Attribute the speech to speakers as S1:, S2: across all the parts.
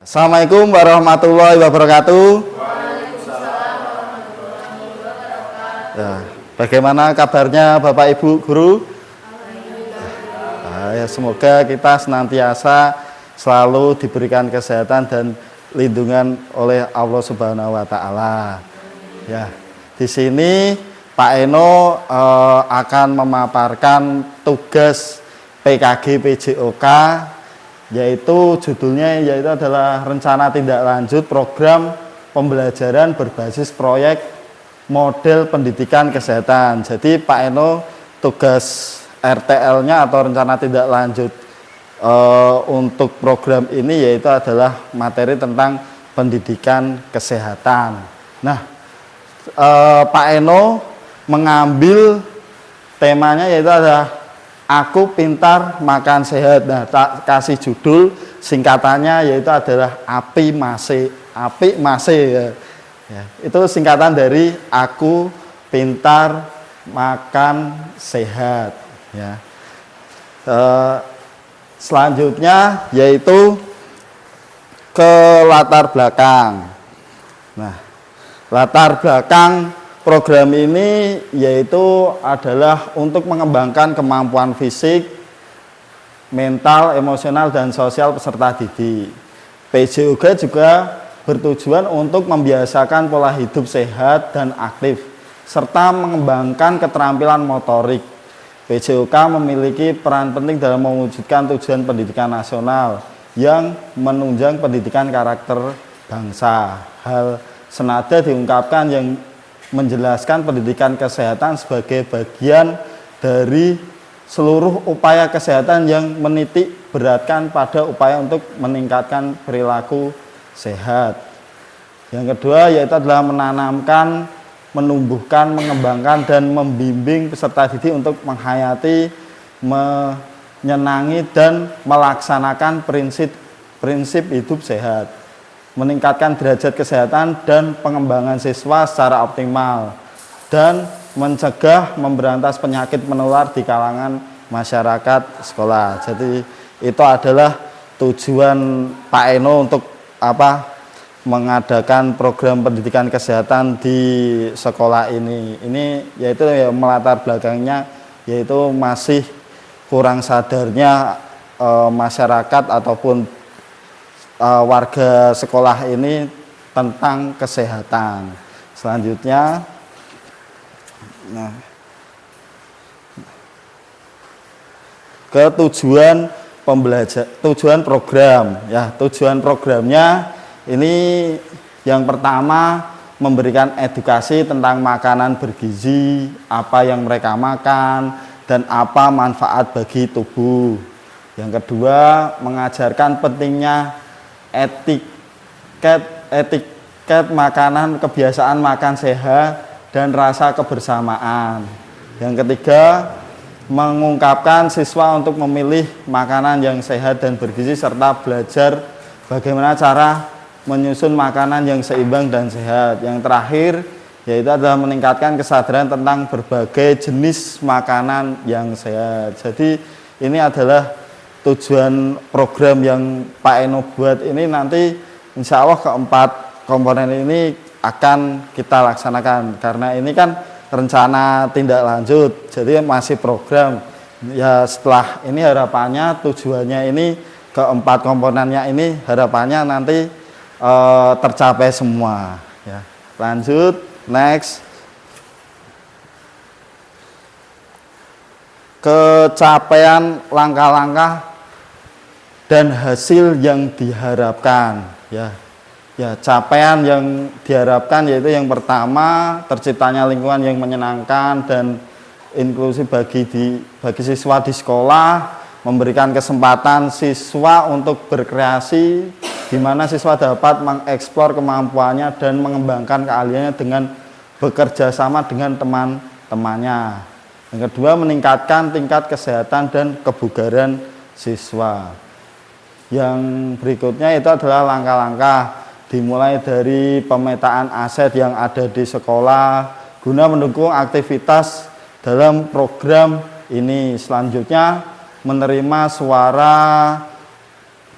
S1: Assalamualaikum warahmatullahi wabarakatuh. Ya, bagaimana kabarnya Bapak Ibu Guru? Ya, semoga kita senantiasa selalu diberikan kesehatan dan lindungan oleh Allah Subhanahu wa taala. Ya, di sini Pak Eno akan memaparkan tugas PKG PJOK, yaitu judulnya adalah rencana tindak lanjut program pembelajaran berbasis proyek model pendidikan kesehatan. Jadi Pak Eno tugas RTL-nya atau rencana tindak lanjut untuk program ini yaitu adalah materi tentang pendidikan kesehatan. Nah, Pak Eno mengambil temanya yaitu adalah Aku Pintar Makan Sehat. Nah, tak kasih judul singkatannya yaitu adalah API MASE ya. Ya, itu singkatan dari Aku Pintar Makan Sehat ya. Selanjutnya yaitu ke latar belakang. Nah, latar belakang program ini yaitu adalah untuk mengembangkan kemampuan fisik, mental, emosional, dan sosial peserta didik. PJOK juga bertujuan untuk membiasakan pola hidup sehat dan aktif, serta mengembangkan keterampilan motorik. PJOK memiliki peran penting dalam mewujudkan tujuan pendidikan nasional yang menunjang pendidikan karakter bangsa. Hal senada diungkapkan yang menjelaskan pendidikan kesehatan sebagai bagian dari seluruh upaya kesehatan yang menitik beratkan pada upaya untuk meningkatkan perilaku sehat. Yang kedua yaitu adalah menanamkan, menumbuhkan, mengembangkan, dan membimbing peserta didik untuk menghayati, menyenangi, dan melaksanakan prinsip hidup sehat, meningkatkan derajat kesehatan dan pengembangan siswa secara optimal, dan mencegah, memberantas penyakit menular di kalangan masyarakat sekolah. Jadi itu adalah tujuan Pak Eno untuk mengadakan program pendidikan kesehatan di sekolah ini. Ini yaitu ya, melatar belakangnya yaitu masih kurang sadarnya masyarakat ataupun warga sekolah ini tentang kesehatan. Selanjutnya, ke tujuan program. Ya, tujuan programnya ini yang pertama memberikan edukasi tentang makanan bergizi, apa yang mereka makan dan apa manfaat bagi tubuh. Yang kedua, mengajarkan pentingnya etiket makanan, kebiasaan makan sehat, dan rasa kebersamaan. Yang ketiga, mengungkapkan siswa untuk memilih makanan yang sehat dan bergizi serta belajar bagaimana cara menyusun makanan yang seimbang dan sehat. Yang terakhir yaitu adalah meningkatkan kesadaran tentang berbagai jenis makanan yang sehat. Jadi ini adalah tujuan program yang Pak Eno buat ini. Nanti insya Allah keempat komponen ini akan kita laksanakan, karena ini kan rencana tindak lanjut, jadi masih program ya. Setelah ini harapannya tujuannya ini keempat komponennya ini harapannya nanti tercapai semua ya. Lanjut, next. Capaian langkah-langkah dan hasil yang diharapkan ya. Ya, capaian yang diharapkan yaitu yang pertama, terciptanya lingkungan yang menyenangkan dan inklusif bagi siswa di sekolah, memberikan kesempatan siswa untuk berkreasi, di mana siswa dapat mengeksplor kemampuannya dan mengembangkan keahliannya dengan bekerja sama dengan teman-temannya. Yang kedua, meningkatkan tingkat kesehatan dan kebugaran siswa. Yang berikutnya itu adalah langkah-langkah, dimulai dari pemetaan aset yang ada di sekolah guna mendukung aktivitas dalam program ini. Selanjutnya, menerima suara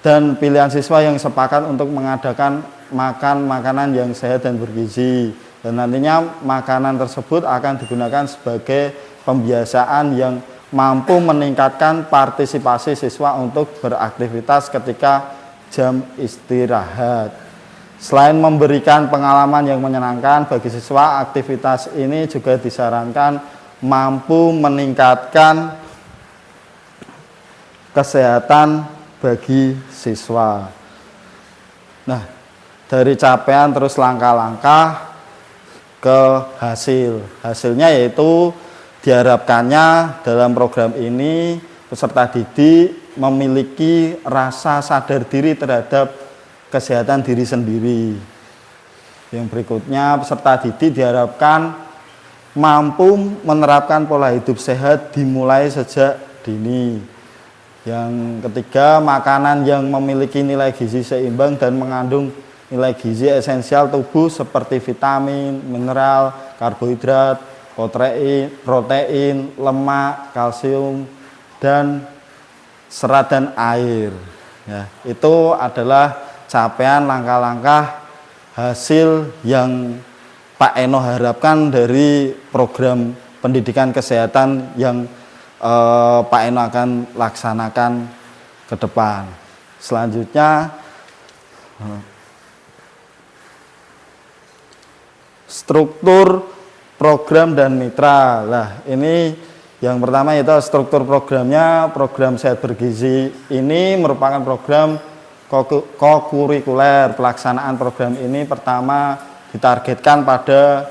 S1: dan pilihan siswa yang sepakat untuk mengadakan makanan yang sehat dan bergizi. Dan nantinya makanan tersebut akan digunakan sebagai pembiasaan yang mampu meningkatkan partisipasi siswa untuk beraktivitas ketika jam istirahat. Selain memberikan pengalaman yang menyenangkan bagi siswa, aktivitas ini juga disarankan mampu meningkatkan kesehatan bagi siswa. Nah, dari capaian terus langkah-langkah ke hasilnya yaitu diharapkannya dalam program ini peserta didik memiliki rasa sadar diri terhadap kesehatan diri sendiri. Yang berikutnya, peserta didik diharapkan mampu menerapkan pola hidup sehat dimulai sejak dini. Yang ketiga, makanan yang memiliki nilai gizi seimbang dan mengandung nilai gizi esensial tubuh seperti vitamin, mineral, karbohidrat, protein, lemak, kalsium, dan serat dan air. Ya, itu adalah capaian langkah-langkah hasil yang Pak Eno harapkan dari program pendidikan kesehatan yang Pak Eno akan laksanakan ke depan. Selanjutnya struktur program dan mitra. Lah, ini yang pertama itu struktur programnya. Program Sehat Bergizi ini merupakan program kokurikuler. Pelaksanaan program ini pertama ditargetkan pada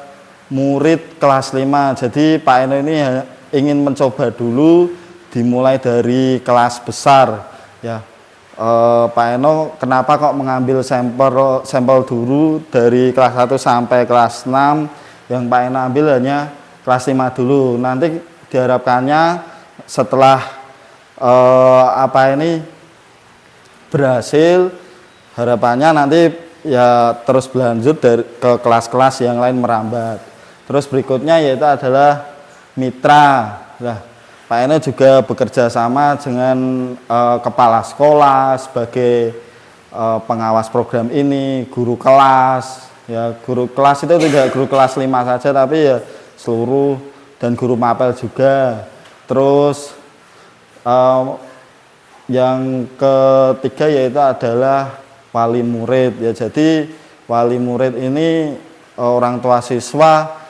S1: murid kelas 5. Jadi Pak Eno ini ingin mencoba dulu dimulai dari kelas besar ya. Pak Eno kenapa kok mengambil sampel dulu dari kelas 1 sampai kelas 6, yang Pak Eno ambil hanya kelas 5 dulu. Nanti diharapkannya setelah berhasil, harapannya nanti ya terus berlanjut ke kelas-kelas yang lain merambat. Terus berikutnya yaitu adalah mitra. Nah, Pak Eno juga bekerja sama dengan kepala sekolah sebagai pengawas program ini, guru kelas. Ya, guru kelas itu tidak guru kelas 5 saja, tapi ya seluruh, dan guru mapel juga. Terus yang ketiga yaitu adalah wali murid. Ya, jadi wali murid ini orang tua siswa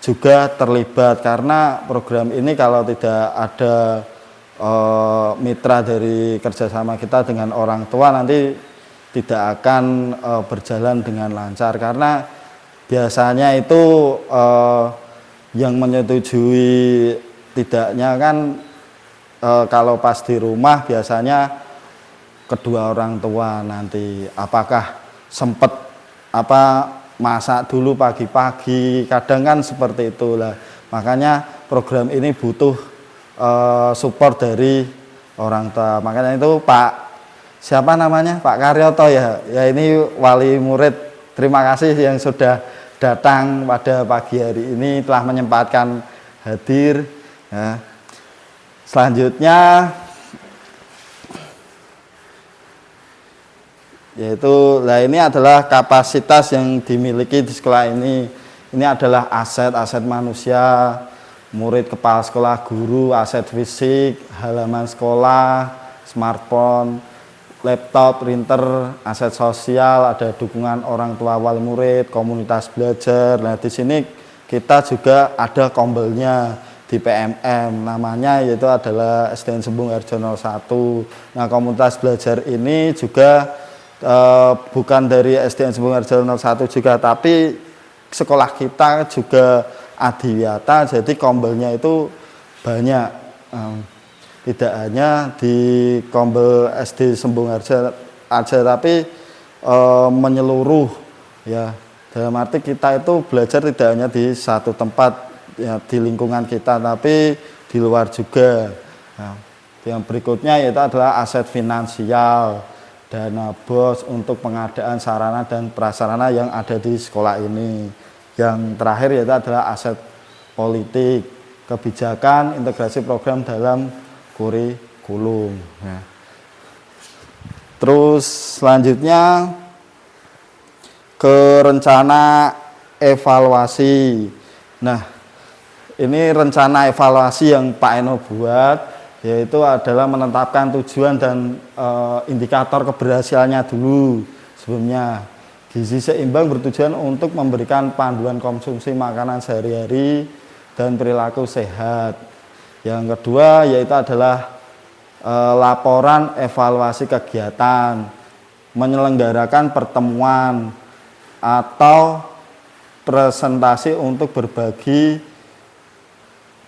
S1: juga terlibat, karena program ini kalau tidak ada mitra dari kerjasama kita dengan orang tua nanti tidak akan berjalan dengan lancar, karena biasanya itu yang menyetujui tidaknya kan kalau pas di rumah biasanya kedua orang tua nanti apakah sempat masak dulu pagi-pagi, kadang kan seperti itulah. Makanya program ini butuh support dari orang tua. Makanya itu Pak siapa namanya, Pak Karyoto ya ini wali murid. Terima kasih yang sudah datang pada pagi hari ini, telah menyempatkan hadir ya. Selanjutnya yaitu, ini adalah kapasitas yang dimiliki di sekolah ini. Ini adalah aset manusia, murid, kepala sekolah, guru, aset fisik, halaman sekolah, smartphone, laptop, printer, aset sosial, ada dukungan orang tua wali murid, komunitas belajar. Nah, di sini kita juga ada kombelnya di PMM, namanya yaitu adalah SDN Sembung Harjo 01. Nah, komunitas belajar ini juga bukan dari SDN Sembung Harjo 01 juga, tapi sekolah kita juga adiwiyata, jadi kombelnya itu banyak, tidak hanya di kombel SD Sembung Harjo aja, tapi menyeluruh ya. Dalam arti kita itu belajar tidak hanya di satu tempat ya, di lingkungan kita, tapi di luar juga. Nah, yang berikutnya yaitu adalah aset finansial, dana BOS untuk pengadaan sarana dan prasarana yang ada di sekolah ini. Yang terakhir yaitu adalah aset politik, kebijakan, integrasi program dalam kurikulum. Nah, Terus selanjutnya ke rencana evaluasi. Nah, ini rencana evaluasi yang Pak Eno buat, yaitu adalah menetapkan tujuan dan indikator keberhasilannya dulu sebelumnya. Gizi seimbang bertujuan untuk memberikan panduan konsumsi makanan sehari-hari dan perilaku sehat. Yang kedua yaitu adalah laporan evaluasi kegiatan, menyelenggarakan pertemuan atau presentasi untuk berbagi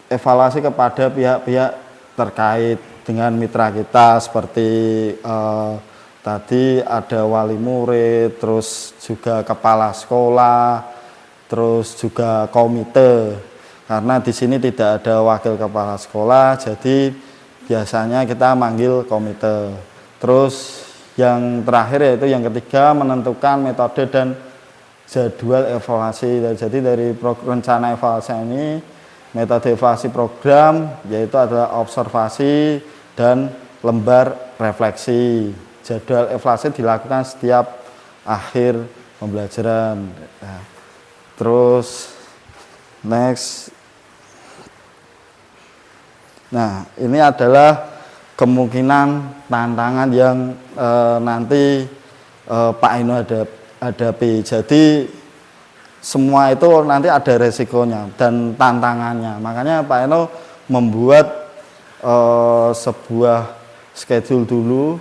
S1: evaluasi kepada pihak-pihak terkait dengan mitra kita seperti tadi ada wali murid, terus juga kepala sekolah, terus juga komite. Karena di sini tidak ada wakil kepala sekolah, jadi biasanya kita manggil komite. Terus yang terakhir yaitu yang ketiga menentukan metode dan jadwal evaluasi. Jadi dari rencana evaluasi ini, metode evaluasi program yaitu adalah observasi dan lembar refleksi. Jadwal evaluasi dilakukan setiap akhir pembelajaran. Nah, terus next. Nah, ini adalah kemungkinan tantangan yang nanti Pak Eno hadapi. Jadi semua itu nanti ada resikonya dan tantangannya. Makanya Pak Eno membuat sebuah schedule dulu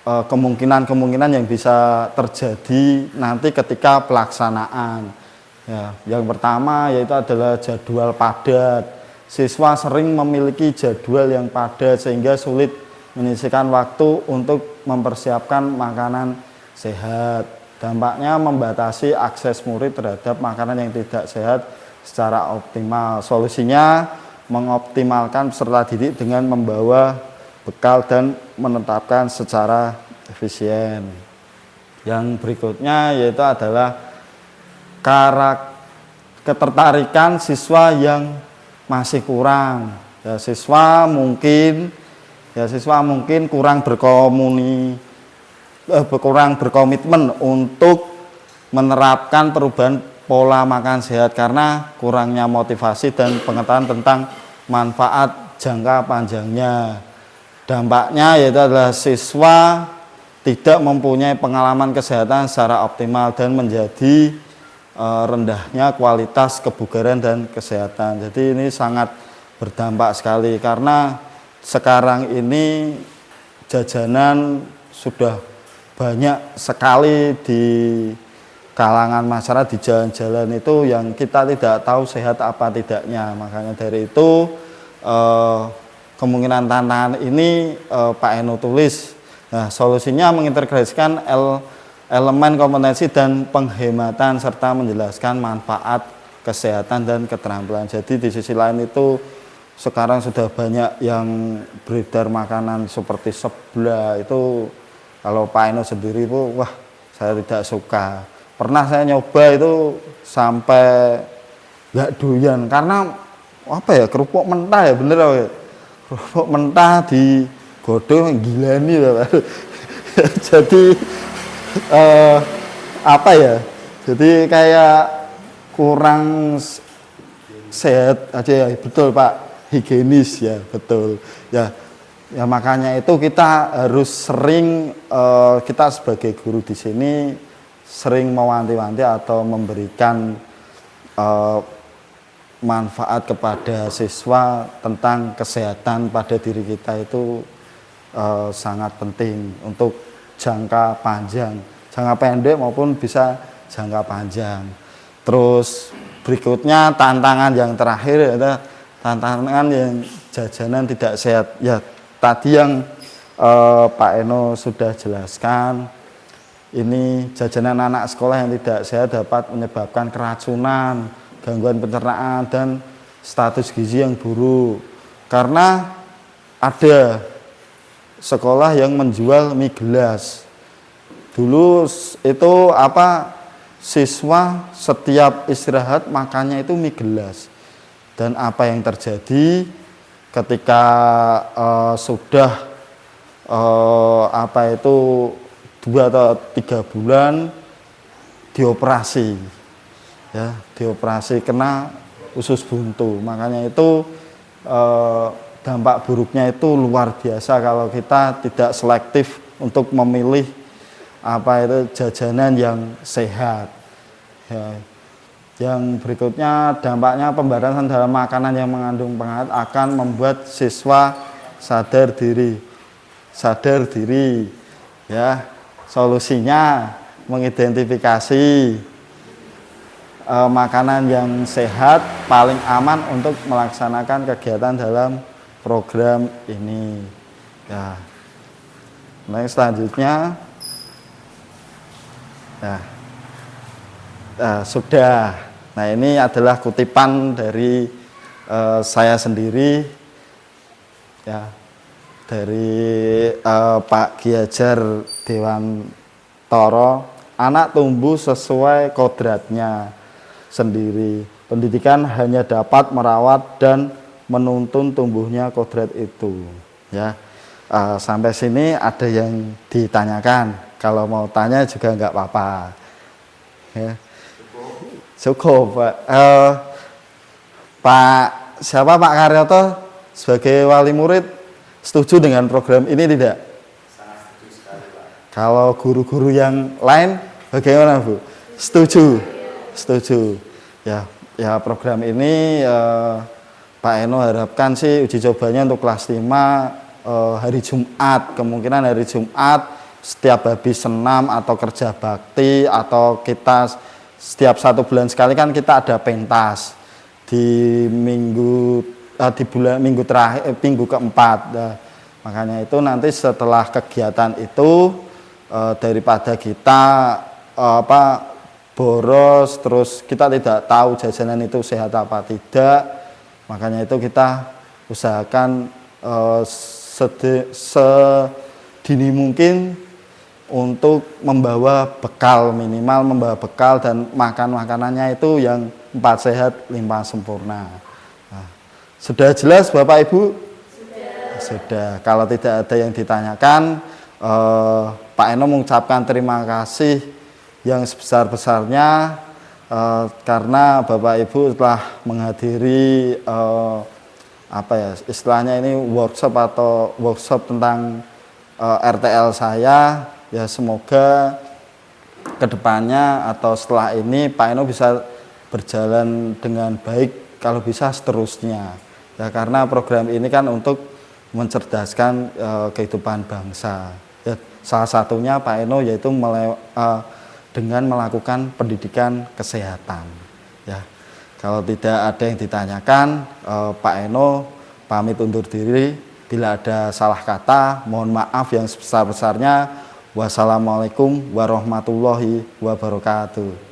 S1: kemungkinan-kemungkinan yang bisa terjadi nanti ketika pelaksanaan. Ya, yang pertama yaitu adalah jadwal padat. Siswa sering memiliki jadwal yang padat sehingga sulit menyisihkan waktu untuk mempersiapkan makanan sehat. Dampaknya membatasi akses murid terhadap makanan yang tidak sehat secara optimal. Solusinya mengoptimalkan peserta didik dengan membawa bekal dan menetapkan secara efisien. Yang berikutnya yaitu adalah ketertarikan siswa yang masih kurang. Siswa mungkin kurang berkomitmen untuk menerapkan perubahan pola makan sehat karena kurangnya motivasi dan pengetahuan tentang manfaat jangka panjangnya. Dampaknya yaitu adalah siswa tidak mempunyai pengalaman kesehatan secara optimal dan menjadi rendahnya kualitas kebugaran dan kesehatan. Jadi ini sangat berdampak sekali karena sekarang ini jajanan sudah banyak sekali di kalangan masyarakat, di jalan-jalan itu yang kita tidak tahu sehat apa tidaknya. Makanya dari itu kemungkinan tantangan ini Pak Eno tulis. Nah, solusinya mengintegrasikan elemen kompetensi dan penghematan serta menjelaskan manfaat kesehatan dan keterampilan. Jadi di sisi lain itu sekarang sudah banyak yang beredar makanan seperti seblak itu, kalau Pak Eno sendiri itu wah saya tidak suka. Pernah saya nyoba itu sampai nggak doyan karena apa ya, kerupuk mentah ya, bener ya, kerupuk mentah digodong gila nih ya. Jadi apa ya, jadi kayak kurang sehat aja ya. Betul Pak, higienis ya, betul ya. Ya makanya itu kita harus sering kita sebagai guru di sini sering mewanti-wanti atau memberikan manfaat kepada siswa tentang kesehatan pada diri kita itu sangat penting untuk jangka panjang, jangka pendek maupun bisa jangka panjang. Terus berikutnya tantangan yang terakhir adalah tantangan yang jajanan tidak sehat. Ya tadi yang Pak Eno sudah jelaskan, ini jajanan anak sekolah yang tidak sehat dapat menyebabkan keracunan, gangguan pencernaan dan status gizi yang buruk. Karena ada sekolah yang menjual mie gelas. Dulu itu siswa setiap istirahat makannya itu mie gelas. Dan apa yang terjadi ketika sudah apa itu 2 atau 3 bulan dioperasi, ya dioperasi kena usus buntu. Makanya itu dampak buruknya itu luar biasa kalau kita tidak selektif untuk memilih apa itu jajanan yang sehat. Ya. Yang berikutnya, dampaknya pembatasan dalam makanan yang mengandung pengawet akan membuat siswa sadar diri. Sadar diri, ya. Solusinya mengidentifikasi makanan yang sehat paling aman untuk melaksanakan kegiatan dalam program ini. Ya. Nah, selanjutnya, sudah. Nah, ini adalah kutipan dari saya sendiri, ya, dari Pak Ki Hajar Dewantoro. Anak tumbuh sesuai kodratnya sendiri. Pendidikan hanya dapat merawat dan menuntun tumbuhnya kodrat itu. Ya, sampai sini ada yang ditanyakan. Kalau mau tanya juga nggak apa-apa. Ya. Cukup, Pak. Pak siapa Pak Karyoto sebagai wali murid setuju dengan program ini tidak?
S2: Sangat setuju sekali, Pak.
S1: Kalau guru-guru yang lain bagaimana, Bu? Setuju? Setuju. Ya program ini Pak Eno harapkan sih uji cobanya untuk kelas 5 hari Jumat. Kemungkinan hari Jumat setiap habis senam atau kerja bakti, atau kita setiap 1 bulan sekali kan kita ada pentas di minggu minggu terakhir, minggu keempat. Nah, makanya itu nanti setelah kegiatan itu daripada kita boros terus kita tidak tahu jajanan itu sehat apa tidak, makanya itu kita usahakan sedini mungkin untuk membawa bekal, minimal membawa bekal dan makanannya itu yang 4 sehat 5 sempurna. Nah, sudah jelas Bapak Ibu? Sudah. Kalau tidak ada yang ditanyakan, Pak Eno mengucapkan terima kasih yang sebesar-besarnya karena Bapak Ibu telah menghadiri istilahnya ini workshop tentang RTL saya. Ya, semoga kedepannya atau setelah ini Pak Eno bisa berjalan dengan baik, kalau bisa seterusnya. Ya, karena program ini kan untuk mencerdaskan kehidupan bangsa. Ya, salah satunya Pak Eno yaitu dengan melakukan pendidikan kesehatan. Ya, kalau tidak ada yang ditanyakan, Pak Eno pamit undur diri. Bila ada salah kata, mohon maaf yang sebesar-besarnya. Wassalamualaikum warahmatullahi wabarakatuh.